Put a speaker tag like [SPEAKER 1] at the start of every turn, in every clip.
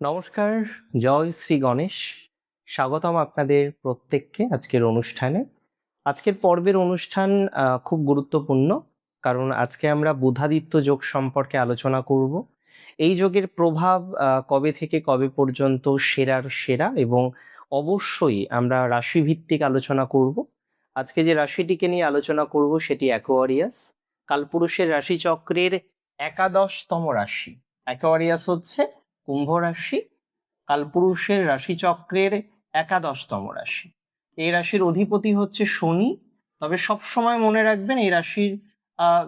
[SPEAKER 1] নমস্কার, জয় শ্রী গণেশ। স্বাগতম আপনাদের প্রত্যেককে আজকের অনুষ্ঠানে। আজকের পর্বের অনুষ্ঠান খুব গুরুত্বপূর্ণ, কারণ আজকে আমরা বুধাদিত্য যোগ সম্পর্কে আলোচনা করব। এই যোগের প্রভাব কবে থেকে কবে পর্যন্ত সেরার সেরা, এবং অবশ্যই আমরা রাশিভিত্তিক আলোচনা করব। আজকে যে রাশিটিকে নিয়ে আলোচনা করব সেটি অ্যাকোয়ারিয়াস, কালপুরুষের রাশিচক্রের ১১তম রাশি। অ্যাকোয়ারিয়াস হচ্ছে কুম্ভ রাশি, কালপুরুষের রাশিচক্রের ১১তম রাশি। এই রাশির অধিপতি হচ্ছে শনি। তবে সব সময় মনে রাখবেন, এই রাশির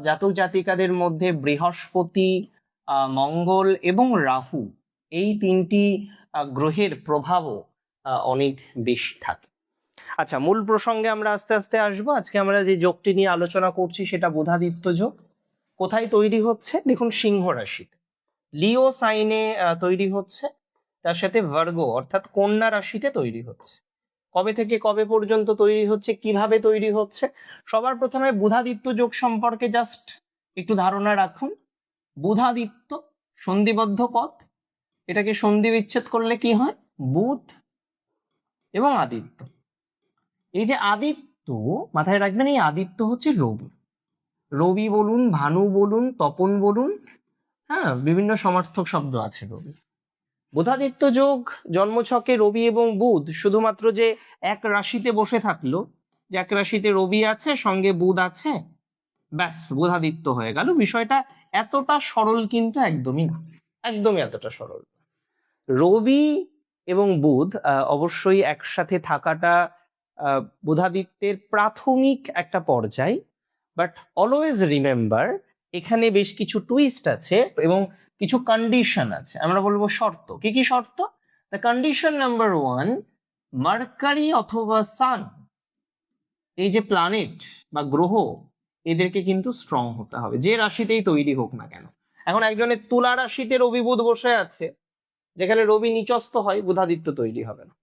[SPEAKER 1] জাতক জাতিকাদের মধ্যে বৃহস্পতি, মঙ্গল এবং রাহু, এই তিনটি গ্রহের প্রভাবও অনেক বেশি থাকে। আচ্ছা, মূল প্রসঙ্গে আমরা আস্তে আস্তে আসবো। আজকে আমরা যে যোগটি নিয়ে আলোচনা করছি সেটা বুধাদিত্য যোগ। কোথায় তৈরি হচ্ছে? দেখুন, সিংহ রাশিতে, লিও সাইনে তৈরি হচ্ছে। তার সাথে ভার্গ অর্থাৎ কন্যা রাশিতে তৈরি হচ্ছে। কবে থেকে কবে পর্যন্ত তৈরি হচ্ছে, কিভাবে তৈরি হচ্ছে? সবার প্রথমে বুধাদিত্য যোগ সম্পর্কে জাস্ট একটু ধারণা রাখুন। বুধাদিত্য সন্ধিবদ্ধ পদ, এটাকে সন্ধি বিচ্ছেদ করলে কি হয়? বুধ এবং আদিত্য। এই যে আদিত্য, মাথায় রাখবেন, এই আদিত্য হচ্ছে রবি। রবি বলুন, ভানু বলুন, তপন বলুন, হ্যাঁ, বিভিন্ন সমার্থক শব্দ আছে রবি। বুধাদিত্য যোগ জন্মছকে রবি এবং বুধ শুধুমাত্র যে এক রাশিতে বসে থাকলো, যে এক রাশিতে রবি আছে সঙ্গে বুধ আছে, ব্যাস বুধাদিত্য হয়ে গেল, বিষয়টা এতটা সরল কিন্তু একদমই না, একদমই এতটা সরল। রবি এবং বুধ অবশ্যই একসাথে থাকাটা বুধাদিত্যের প্রাথমিক একটা পর্যায়, বাট অলওয়েজ রিমেম্বার, এখানে বেশ কিছু টুইস্ট আছে এবং কিছু কন্ডিশন আছে, আমরা বলবো শর্ত। কি কি শর্ত? দ্য কন্ডিশন নাম্বার 1, মার্কারি অথবা সান, এই যে প্ল্যানেট বা গ্রহ, এদেরকে কিন্তু স্ট্রং হতে হবে, যে রাশিতেই তৈরি হোক না কেন। এখন একজনের তুলা রাশিতে রবি বুধ বসে আছে, যেখানে রবি নিচস্থ হয়, বুধাদিত্য তৈরি হবে না।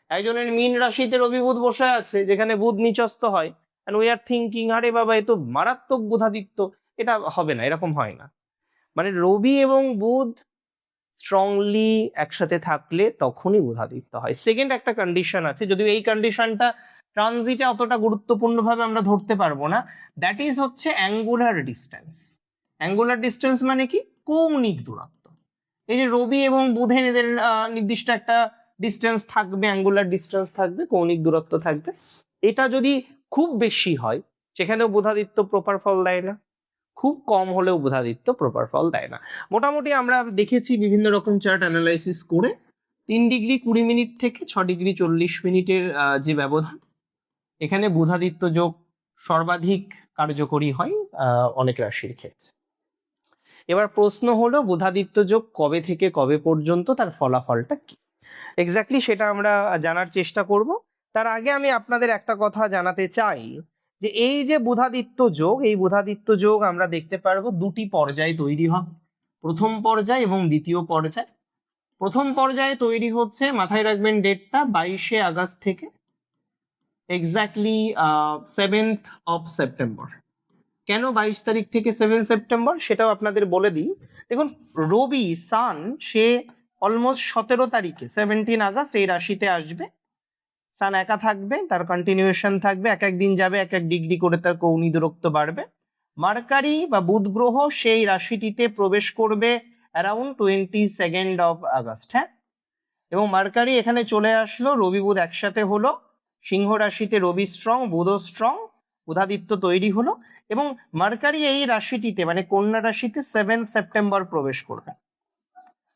[SPEAKER 1] একজনের মীন রাশিতে রবি বুধ বসে আছে, যেখানে বুধ নিচস্থ হয়, and we are thinking, আরে বাবা, এ তো মারাত্মক বুধাদিত্য, এটা হবে না, এরকম হয় না। মানে রবি এবং বুধ স্ট্রংলি একসাথে থাকলে তখনই বুধাদিত্য হয়। সেকেন্ড একটা কন্ডিশন আছে, যদিও এই কন্ডিশনটা ট্রানজিটে অতটা গুরুত্বপূর্ণভাবে আমরা ধরতে পারবো না। দ্যাট ইজ হচ্ছে অ্যাঙ্গুলার ডিস্টেন্স। অ্যাঙ্গুলার ডিস্টেন্স মানে কি? কৌণিক দূরত্ব। এই যে রবি এবং বুধের, এদের নির্দিষ্ট একটা ডিস্টেন্স থাকবে, অ্যাঙ্গুলার ডিস্টেন্স থাকবে, কৌণিক দূরত্ব থাকবে। এটা যদি খুব বেশি হয়, সেখানেও বুধাদিত্য প্রপার ফল দেয় না। খুব কম হলেও বুধাদিত্য প্রপার ফল দেয় না। মোটামুটি আমরা দেখেছি বিভিন্ন রকম চার্ট অ্যানালাইসিস করে, 3°20' থেকে 6°40' যে ব্যবধান, এখানে বুধাদিত্য যোগ সর্বাধিক কার্যকরী হয় অনেক রাশির ক্ষেত্রে। এবার প্রশ্ন হলো, বুধাদিত্য যোগ কবে থেকে কবে পর্যন্ত, তার ফলাফলটা কি এক্স্যাক্টলি, সেটা আমরা জানার চেষ্টা করব। তার আগে আমি আপনাদের একটা কথা জানাতে চাই, যে এই যে বুধাদিত্য যোগ, এই বুধাদিত্য যোগ আমরা দেখতে পারবো দুটি পর্যায়ে তৈরি হবে, প্রথম পর্যায় এবং দ্বিতীয় পর্যায়। প্রথম পর্যায়ে তৈরি হচ্ছে, মাথায় রাখবেন ডেটটা, 22শে আগস্ট থেকে এক্স্যাক্টলি 7th of September। কেন 22 তারিখ থেকে 7 সেপ্টেম্বর সেটাও আপনাদের বলে দিই। দেখুন, রবি সান, সে অলমোস্ট 17 তারিখে 17 আগস্ট এই রাশিতে আসবে। সান একা থাকবে, তার কন্টিনিউয়েশন থাকবে, এক এক দিন যাবে, এক এক ডিগ্রি করে তার কৌণি দূরত্ব বাড়বে। মার্কারি বা বুধ গ্রহ সেই রাশিটিতে প্রবেশ করবে অ্যারাউন্ড 22nd of আগস্ট। হ্যাঁ, এবং মার্কারি এখানে চলে আসলো, রবি বুধ একসাথে হলো, সিংহ রাশিতে রবি স্ট্রং, বুধও স্ট্রং, বুধাদিত্য তৈরি হলো। এবং মার্কারি এই রাশিটিতে, মানে কন্যা রাশিতে 7 সেপ্টেম্বর প্রবেশ করবে।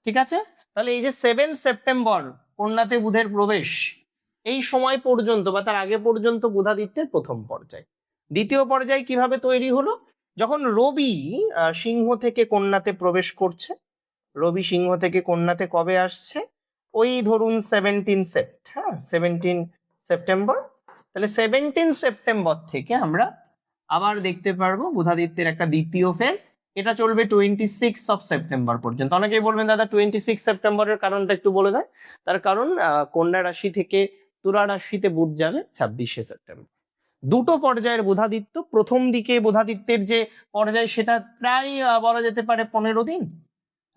[SPEAKER 1] ঠিক আছে, তাহলে এই যে 7 সেপ্টেম্বর কন্যাতে বুধের প্রবেশ, এই সময় পর্যন্ত বা তার আগে পর্যন্ত বুধাদিত্যের প্রথম পর্যায়। দ্বিতীয় পর্যায় কিভাবে তৈরি হলো? যখন রবি সিংহ থেকে কন্যাতে প্রবেশ করছে, রবি সিংহ থেকে কন্যাতে কবে আসছে? ওই ধরুন 17 সেপ্টেম্বর। তাহলে 17 সেপ্টেম্বর থেকে আমরা আবার দেখতে পারবো বুধাদিত্যের একটা দ্বিতীয় ফেজ। এটা চলবে 26 সেপ্টেম্বর পর্যন্ত। অনেকেই বলবেন, দাদা 26 সেপ্টেম্বরের কারণটা একটু বলে দেয়। তার কারণ কন্যা রাশি থেকে তুলা রাশিতে বুধ যাবে 26শে সেপ্টেম্বর। দুটো পর্যায়ের বুধাদিত্য। প্রথম দিকে বুধাদিত্যের যে পর্যায়, সেটা প্রায় বলা যেতে পারে 15 দিন,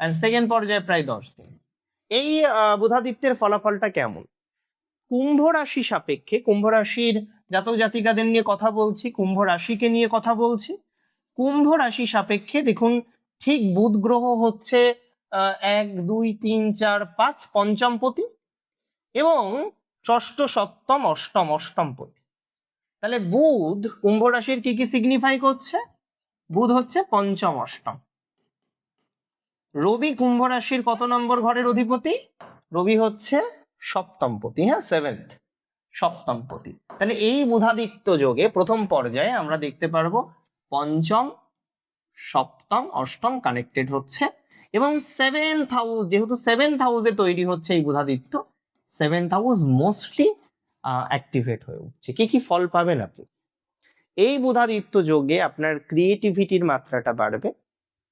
[SPEAKER 1] আর সেকেন্ড পর্যায়ে প্রায় 10 দিন। এই বুধাদিত্যের ফলাফলটা কেমন? কুম্ভ রাশি সাপেক্ষে, কুম্ভ রাশির জাতক জাতিকাদের নিয়ে কথা বলছি, কুম্ভ রাশিকে নিয়ে কথা বলছি। কুম্ভ রাশি সাপেক্ষে দেখুন, ঠিক বুধ গ্রহ হচ্ছে 1 2 3 4 5 পঞ্চমপতি, এবং ষষ্ঠ সপ্তম অষ্টমপতি। তাহলে বুধ কুম্ভ রাশির কি কি সিগনিফাই করছে? বুধ হচ্ছে পঞ্চম অষ্টম। রবি কুম্ভ রাশির কত নম্বর ঘরের অধিপতি? রবি হচ্ছে সপ্তমপতি, হ্যাঁ, সেভেন্থ, সপ্তমপতি। তাহলে এই বুধাদিত্য যোগে প্রথম পর্যায়ে আমরা দেখতে পারবো পঞ্চম, সপ্তম, অষ্টম কানেক্টেড হচ্ছে, এবং সেভেন্থ হাউস, যেহেতু সেভেন্থ হাউসে তৈরি হচ্ছে এই Budhaditya, seventh house mostly activate হয়ে উঠছে। কি কি ফল পাবেন আপনি? এই বুধাদিত্য যোগে আপনার ক্রিয়েটিভিটির মাত্রাটা বাড়বে,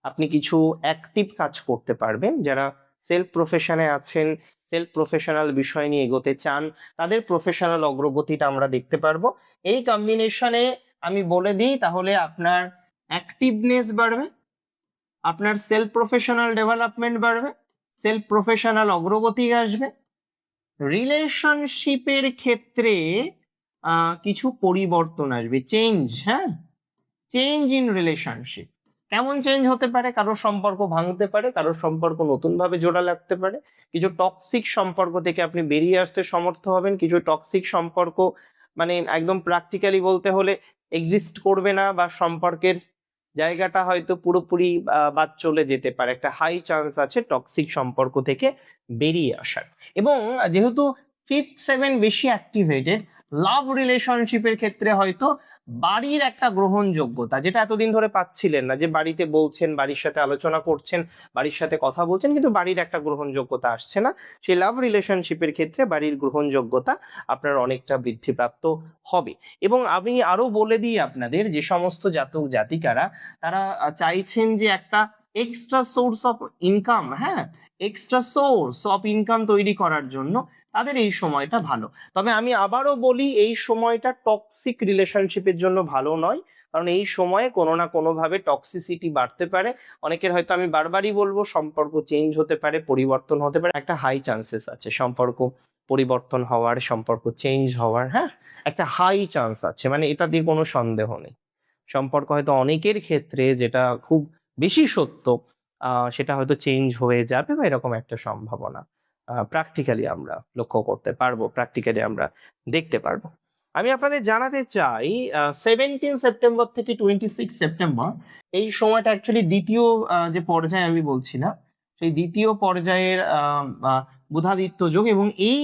[SPEAKER 1] আপনি কিছু অ্যাক্টিভ কাজ করতে পারবেন। যারা সেলফ প্রফেশনে আছেন, সেলফ প্রফেশনাল বিষয় নিয়ে এগোতে চান, তাদের প্রফেশনাল অগ্রগতিটা আমরা দেখতে পারবো। এই কম্বিনেশনে আমি বলে দিই, তাহলে আপনার অ্যাক্টিভনেস বাড়বে, আপনার সেলফ প্রফেশনাল ডেভেলপমেন্ট বাড়বে, সেলফ প্রফেশনাল অগ্রগতি আসবে। রিলেশনশিপের ক্ষেত্রে কিছু পরিবর্তন আসবে, চেঞ্জ, হ্যাঁ, চেঞ্জ ইন রিলেশনশিপ। কেমন চেঞ্জ হতে পারে? কারোর সম্পর্ক ভাঙতে পারে, কারোর সম্পর্ক নতুন ভাবে জোড়া লাগতে পারে, কিছু টক্সিক সম্পর্ক থেকে আপনি বেরিয়ে আসতে সমর্থ হবেন, কিছু টক্সিক সম্পর্ক মানে একদম প্র্যাকটিক্যালি বলতে হলে এক্সিস্ট করবে না, বা সম্পর্কের জায়গাটা হয়তো পুরোপুরি বাদ চলে যেতে পারে। একটা হাই চান্স আছে টক্সিক সম্পর্ক থেকে বেরিয়ে আসার। এবং যেহেতু 5th 7 বেশি অ্যাক্টিভেটেড, লাভ রিলেশনশিপের ক্ষেত্রে হয়তো বাড়ির একটা গ্রহণযোগ্যতা, যেটা এতদিন ধরে পাচ্ছিলেন না, যে বাড়িতে বলছেন, বাড়ির সাথে আলোচনা করছেন, বাড়ির সাথে কথা বলছেন, কিন্তু বাড়ির একটা গ্রহণযোগ্যতা আসছে না, সেই লাভ রিলেশনশিপের ক্ষেত্রে বাড়ির গ্রহণযোগ্যতা আপনার অনেকটা বৃদ্ধিপ্রাপ্ত হবে। এবং আমি আরো বলে দিই আপনাদের, যে সমস্ত জাতক জাতিকারা তারা চাইছেন যে একটা এক্সট্রা সোর্স অফ ইনকাম, হ্যাঁ, এক্সট্রা সোর্স অফ ইনকাম তৈরি করার জন্য তাদের এই সময়টা ভালো। তবে আমি আবারও বলি, এই সময়টা টক্সিক রিলেশনশিপের জন্য ভালো নয়, কারণ এই সময়ে কোনো না কোনোভাবে টক্সিসিটি বাড়তে পারে। অনেকের হয়তো, আমি বারবারই বলবো, সম্পর্ক চেঞ্জ হতে পারে, পরিবর্তন হতে পারে, একটা হাই চান্সেস আছে সম্পর্ক পরিবর্তন হওয়ার, সম্পর্ক চেঞ্জ হওয়ার, হ্যাঁ, একটা হাই চান্স আছে, মানে এটা দিয়ে কোনো সন্দেহ নেই। সম্পর্ক হয়তো অনেকের ক্ষেত্রে, যেটা খুব বেশি সত্য, সেটা হয়তো চেঞ্জ হয়ে যাবে, বা এরকম একটা সম্ভাবনা প্র্যাকটিক্যালি আমরা লক্ষ্য করতে পারবো, প্র্যাকটিক্যালি আমরা দেখতে পারবো। আমি আপনাদের জানাতে চাই, 17 সেপ্টেম্বর থেকে 26 সেপ্টেম্বর এই সময়টা অ্যাকচুয়ালি দ্বিতীয় যে পর্যায়ে আমি বলছিলাম, সেই দ্বিতীয় পর্যায়ের বুধাদিত্য যোগ, এবং এই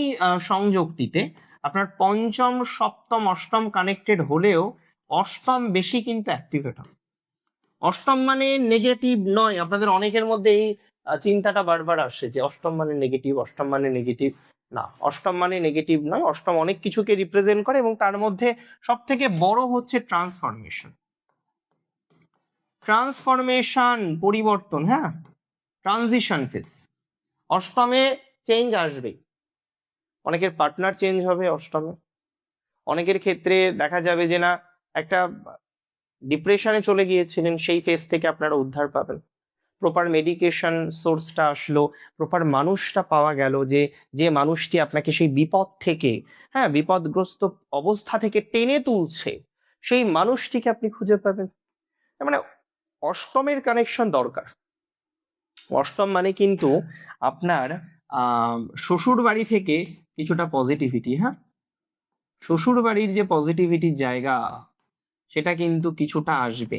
[SPEAKER 1] সংযোগটিতে আপনার পঞ্চম, সপ্তম, অষ্টম কানেক্টেড হলেও অষ্টম বেশি কিন্তু অ্যাক্টিভেট হবে। অষ্টম মানে নেগেটিভ নয়। আপনাদের অনেকের মধ্যে এই চিন্তাটা বারবার আসছে যে অষ্টম মানে নেগেটিভ, অষ্টম মানে নেগেটিভ। না, অষ্টম মানে নেগেটিভ নয়। অষ্টম অনেক কিছুকে রিপ্রেজেন্ট করে, এবং তার মধ্যে সব থেকে বড় হচ্ছে ট্রান্সফরমেশন। ট্রান্সফরমেশন, পরিবর্তন, হ্যাঁ, ট্রানজিশন ফেজ। অষ্টমে চেঞ্জ আসবেই। অনেকের পার্টনার চেঞ্জ হবে অষ্টমে, অনেকের ক্ষেত্রে দেখা যাবে যে না, একটা ডিপ্রেশনে চলে গিয়েছিলেন, সেই ফেজ থেকে আপনারা উদ্ধার পাবেন, প্রপার মেডিকেশন সোর্সটা আসলো, প্রপার মানুষটা পাওয়া গেল, যে যে মানুষটি আপনাকে সেই বিপদ থেকে, হ্যাঁ, বিপদগ্রস্ত অবস্থা থেকে টেনে তুলছে, সেই মানুষটিকে আপনি খুঁজে পাবেন। মানে অষ্টমের কানেকশন দরকার। অষ্টম মানে কিন্তু আপনার শ্বশুর বাড়ি থেকে কিছুটা পজিটিভিটি, হ্যাঁ, শ্বশুর বাড়ির যে পজিটিভিটির জায়গা, সেটা কিন্তু কিছুটা আসবে।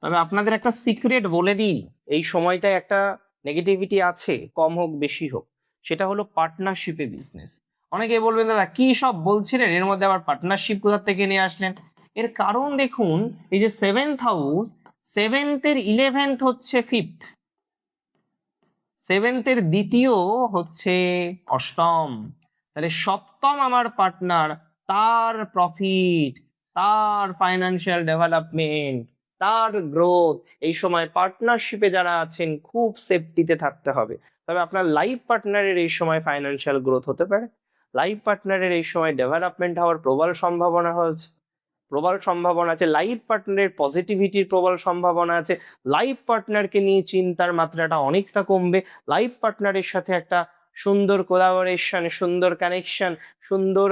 [SPEAKER 1] তবে আপনাদের একটা সিক্রেট বলে দিই, এই সময়টায় একটা নেগেটিভিটি আছে, কম হোক বেশি হোক, সেটা হলো পার্টনারশিপে বিজনেস। অনেকে বলবেন, দাদা কি সব বলছিলেন, এর মধ্যে আবার পার্টনারশিপ কোথা থেকে নিয়ে আসলেন? এর কারণ দেখুন, এই যে সেভেন্থ হাউস, সেভেন্থের 11th হচ্ছে ফিফথ, সেভেন্থের দ্বিতীয় হচ্ছে অষ্টম। তাহলে সপ্তম আমার পার্টনার, তার প্রফিট, তার ফাইন্যান্সিয়াল ডেভেলপমেন্ট, তার গ্রোথ, এই সময় পার্টনারশিপে যারা আছেন খুব সেফটিতে থাকতে হবে। তবে আপনার লাইফ পার্টনারের এই সময় ফাইন্যান্সিয়াল গ্রোথ হতে পারে, লাইফ পার্টনারের এই সময় ডেভেলপমেন্ট হওয়ার প্রবল সম্ভাবনা রয়েছে। প্রবল সম্ভাবনা আছে, লাইফ পার্টনারের পজিটিভিটির প্রবল সম্ভাবনা আছে, লাইফ পার্টনারকে নিয়ে চিন্তার মাত্রাটা অনেকটা কমবে, লাইফ পার্টনারের সাথে একটা সুন্দর কোলাবোরেশন, সুন্দর কানেকশন, সুন্দর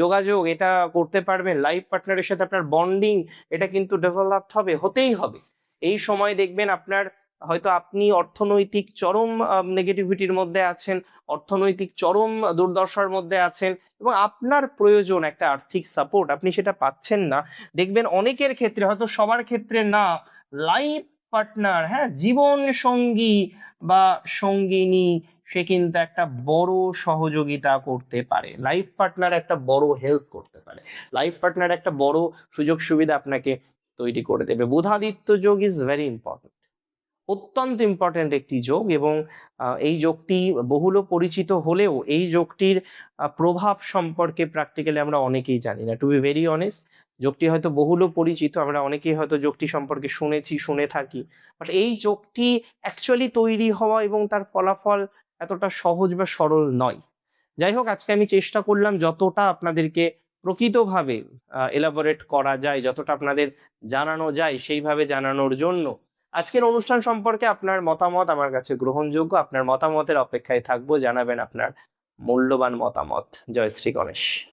[SPEAKER 1] যোগাযোগ এটা করতে পারবেন। লাইফ পার্টনারের সাথে আপনার বন্ডিং এটা কিন্তু ডেভেলপড হবে, হতেই হবে। এই সময় দেখবেন আপনার হয়তো আপনি অর্থনৈতিক চরম নেগেটিভিটির মধ্যে আছেন, অর্থনৈতিক চরম দুর্দশার মধ্যে আছেন এবং আপনার প্রয়োজন একটা আর্থিক সাপোর্ট, আপনি সেটা পাচ্ছেন না। দেখবেন অনেকের ক্ষেত্রে, হয়তো সবার ক্ষেত্রে না, লাইফ পার্টনার, হ্যাঁ, জীবন সঙ্গী বা সঙ্গিনী, সে কিন্তু একটা বড় সহযোগিতা করতে পারে, লাইফ পার্টনার একটা বড় হেল্প করতে পারে, লাইফ পার্টনার একটা বড় সুযোগ সুবিধা আপনাকে তৈরি করে দেবে। বুধাদিত্য যোগ ইজ ভেরি ইম্পর্টেন্ট, অত্যন্ত ইম্পর্টেন্ট একটি যোগ। এবং এই যোগটি বহুল পরিচিত হলেও এই যোগটির প্রভাব সম্পর্কে প্র্যাকটিক্যালি আমরা অনেকেই জানি না, টু বি ভেরি অনেস্ট। যোগটি হয়তো বহুল পরিচিত, আমরা অনেকেই হয়তো যোগটি সম্পর্কে শুনেছি, শুনে থাকি, বাট এই যোগটি অ্যাকচুয়ালি তৈরি হওয়া এবং তার ফলাফল এতটা সহজ বা সরল নয়। যাই হোক, আজকে আমি চেষ্টা করলাম যতটা আপনাদেরকে প্রকৃতভাবে এলাবোরেট করা যায়, যতটা আপনাদের জানানো যায় সেইভাবে জানানোর জন্য। আজকের অনুষ্ঠান সম্পর্কে আপনার মতামত আমার কাছে গ্রহণযোগ্য, আপনার মতামতের অপেক্ষায় থাকবো, জানাবেন আপনার মূল্যবান মতামত। জয় শ্রী গণেশ।